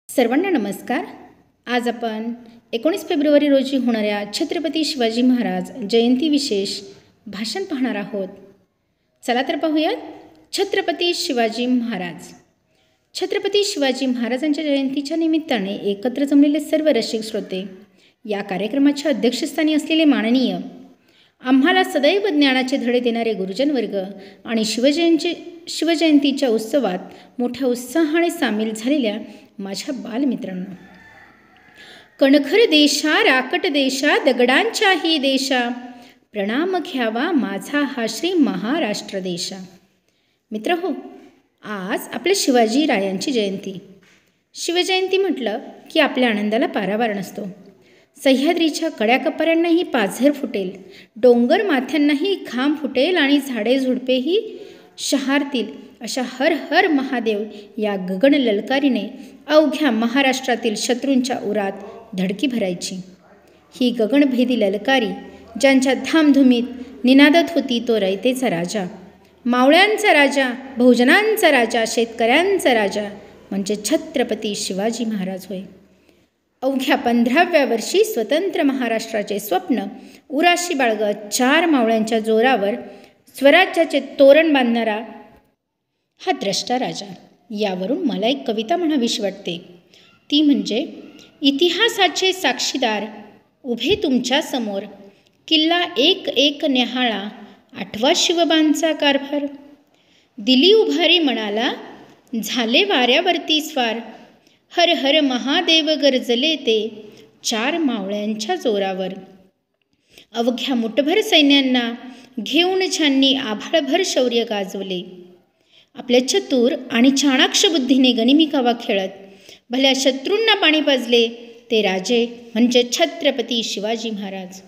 सर्वांना नमस्कार. आज आपण 19 फेब्रुवारी रोजी होणाऱ्या छत्रपती शिवाजी महाराज जयंती विशेष भाषण पाहणार आहोत. चला तर पाहूयात. छत्रपती शिवाजी महाराज. छत्रपती शिवाजी महाराजांच्या जयंतीच्या निमित्ताने एकत्र जमलेले सर्व रसिक श्रोते, या कार्यक्रमाच्या अध्यक्षस्थानी असलेले माननीय, आम्हाला सदैव ज्ञानाचे धडे देणारे गुरुजन वर्ग आणि शिवजयंतीच्या उत्सवात मोठ्या उत्साहाने सामील झालेल्या माझ्या बालमित्रांनो. कणखर देशा, राकट देशा, दगडांच्याही देशा, प्रणाम घ्यावा माझा हा श्री महाराष्ट्र देशा. मित्र हो, आज आपल्या शिवाजी रायांची जयंती. शिवजयंती म्हटलं की आपल्या आनंदाला पारावार नसतो. सह्याद्रीच्या कड्याकपाऱ्यांनाही पाझर फुटेल, डोंगर माथ्यांनाही घाम फुटेल आणि झाडे झुडपेही शहारतील अशा हर हर महादेव या गगन ललकारीने अवघ्या महाराष्ट्रातील शत्रूंच्या उरात धडकी भरायची. ही गगनभेदी ललकारी ज्यांच्या धामधुमीत निनादत होती तो रयतेचा राजा, मावळ्यांचा राजा, बहुजनांचा राजा, शेतकऱ्यांचा राजा म्हणजे छत्रपती शिवाजी महाराज होय. अवघ्या 15व्या वर्षी स्वतंत्र महाराष्ट्राचे स्वप्न उराशी बाळगत 4 मावळ्यांच्या जोरावर स्वराज्याचे तोरण बांधणारा हा द्रष्टा राजा. यावरून मला एक कविता म्हणावीशी वाटते. ती म्हणजे, इतिहासाचे साक्षीदार उभे तुमच्या समोर, किल्ला एक एक न्याहाळा, आठवा शिवबांचा कारभार. दिली उभारी मनाला, झाले वाऱ्यावरती स्वार, हर हर महादेव गरजले ते 4 मावळ्यांच्या जोरावर. अवघ्या मुठभर सैन्यांना घेऊन ज्यांनी आभाळभर शौर्य गाजवले, आपल्या चतुर आणि चाणाक्ष बुद्धीने गनिमी कावा खेळत भल्या शत्रूंना पाणी पाजले ते राजे म्हणजे छत्रपती शिवाजी महाराज.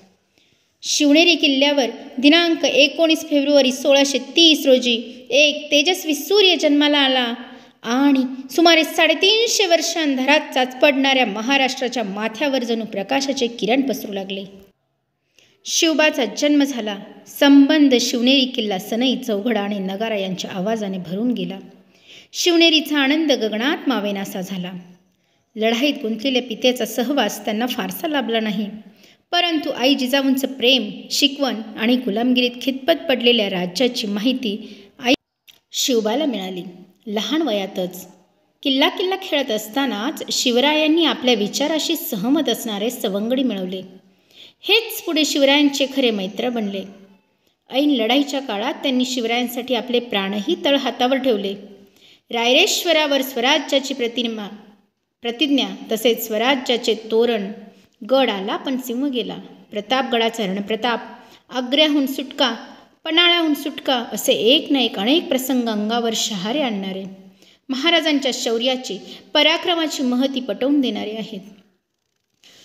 शिवनेरी किल्ल्यावर दिनांक 19 फेब्रुवारी 1630 रोजी एक तेजस्वी सूर्य जन्माला आला आणि सुमारे 350 वर्षांधरात चाचपडणाऱ्या महाराष्ट्राच्या माथ्यावर जणू प्रकाशाचे किरण पसरू लागले. शिवबाचा जन्म झाला. संबंध शिवनेरी किल्ला सनई, चौघडा आणि नगारा यांच्या आवाजाने भरून गेला. शिवनेरीचा आनंद गगनात मावेनासा झाला. लढाईत गुंतलेल्या पित्याचा सहवास त्यांना फारसा लाभला नाही, परंतु आई जिजाऊंचं प्रेम, शिकवण आणि गुलामगिरीत खितपत पडलेल्या राज्याची माहिती आई शिवबाला मिळाली. लहान वयातच किल्ला खेळत असतानाच शिवरायांनी आपल्या विचाराशी सहमत असणारे सवंगडी मिळवले. हेच पुढे शिवरायांचे खरे मैत्र बनले. ऐन लढाईच्या काळात त्यांनी शिवरायांसाठी आपले प्राणही तळहातावर ठेवले. रायरेश्वरावर स्वराज्याची प्रतिज्ञा तसेच स्वराज्याचे तोरण, गड आला पण सिंह गेला, प्रतापगडाचा रणप्रताप, आग्र्याहून सुटका, पन्हाळ्याहून सुटका असे एक ना एक अनेक प्रसंग अंगावर शहारे आणणारे, महाराजांच्या शौर्याची, पराक्रमाची महती पटवून देणारे आहेत.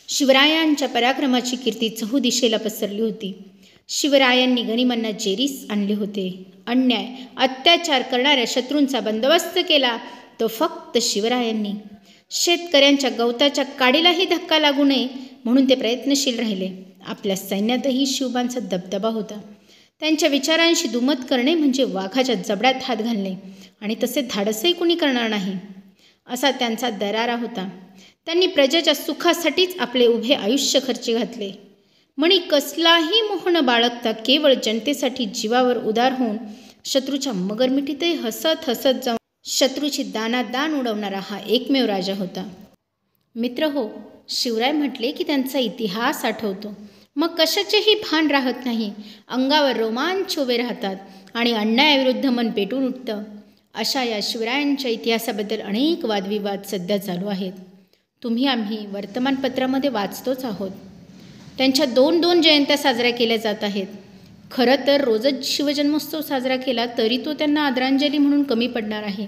शिवरायांच्या पराक्रमाची कीर्ती चहूदिशेला पसरली होती. शिवरायांनी गनिमांना जेरीस आणले होते. अन्याय अत्याचार करणाऱ्या शत्रूंचा बंदोबस्त केला तो फक्त शिवरायांनी. शेतकऱ्यांच्या गवताच्या काडीलाही धक्का लागू नये म्हणून ते प्रयत्नशील राहिले. आपल्या सैन्यातही शिवबांचा दबदबा होता. त्यांच्या विचारांशी दुमत करणे म्हणजे वाघाच्या जबड्यात हात घालणे आणि तसे धाडसही कुणी करणार नाही असा त्यांचा दरारा होता. त्यांनी प्रजेच्या सुखासाठीच आपले उभे आयुष्य खर्ची घातले. म्हणी कसलाही मोह न बाळगता केवळ जनतेसाठी जीवावर उदार होऊन शत्रूच्या मगरमिठीतही हसत हसत जाऊन शत्रूची दानादान उडवणारा हा एकमेव राजा होता. मित्र हो, शिवराय म्हटले की त्यांचा इतिहास आठवतो. मग कशाचेही भान राहत नाही. अंगावर रोमांच उभे राहतात आणि अन्यायाविरुद्ध मन पेटून उठतं. अशा या शिवरायांच्या इतिहासाबद्दल अनेक वादविवाद सध्या चालू आहेत. आम्ही वर्तमानपत्रामध्ये वाचतोच आहोत. त्यांच्या 2 जयंत्या साजऱ्या केल्या जात आहेत. खरं तर रोजच शिवजन्मोत्सव साजरा केला तरी तो त्यांना आदरांजली म्हणून कमी पडणार आहे.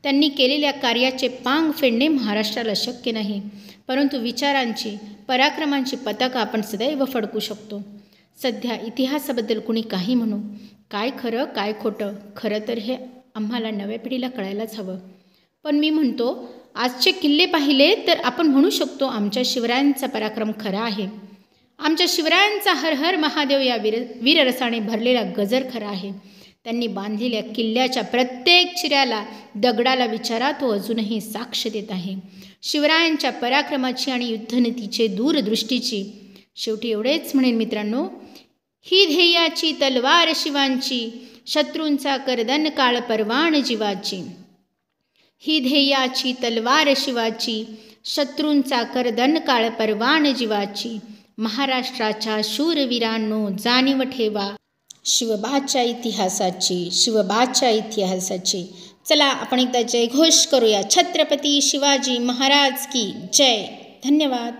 त्यांनी केलेल्या कार्याचे पांग फेडणे महाराष्ट्राला शक्य नाही, परंतु विचारांची, पराक्रमांची पताका आपण सदैव फडकू शकतो. सध्या इतिहासाबद्दल कुणी काही म्हणू, काय खरं काय खोटं, खरं तर हे आम्हाला नव्या पिढीला कळायलाच हवं. पण मी म्हणतो, आजचे किल्ले पाहिले तर आपण म्हणू शकतो आमच्या शिवरायांचा पराक्रम खरा आहे. आमच्या शिवरायांचा हर हर महादेव या वीररसाने भरलेला गजर खरा आहे. त्यांनी बांधलेल्या किल्ल्याच्या प्रत्येक चिऱ्याला, दगडाला विचारा, तो अजूनही साक्ष देत आहे शिवरायांच्या पराक्रमाची आणि युद्धनीतीचे दूरदृष्टीची. शेवटी एवढेच म्हणेन मित्रांनो, ही ध्येयाची तलवार शिवांची, शत्रूंचा करदन काळ परवान जीवाची. ही ध्येयाची तलवार शिवाची, शत्रूंचा करदन काळ परवान जीवाची. महाराष्ट्राच्या शूरवीरांनो जाणीव ठेवा शिवबाच्या इतिहासाची, शिवबाच्या इतिहासाची. चला आपण एकदा जयघोष करूया. छत्रपती शिवाजी महाराज की जय. धन्यवाद.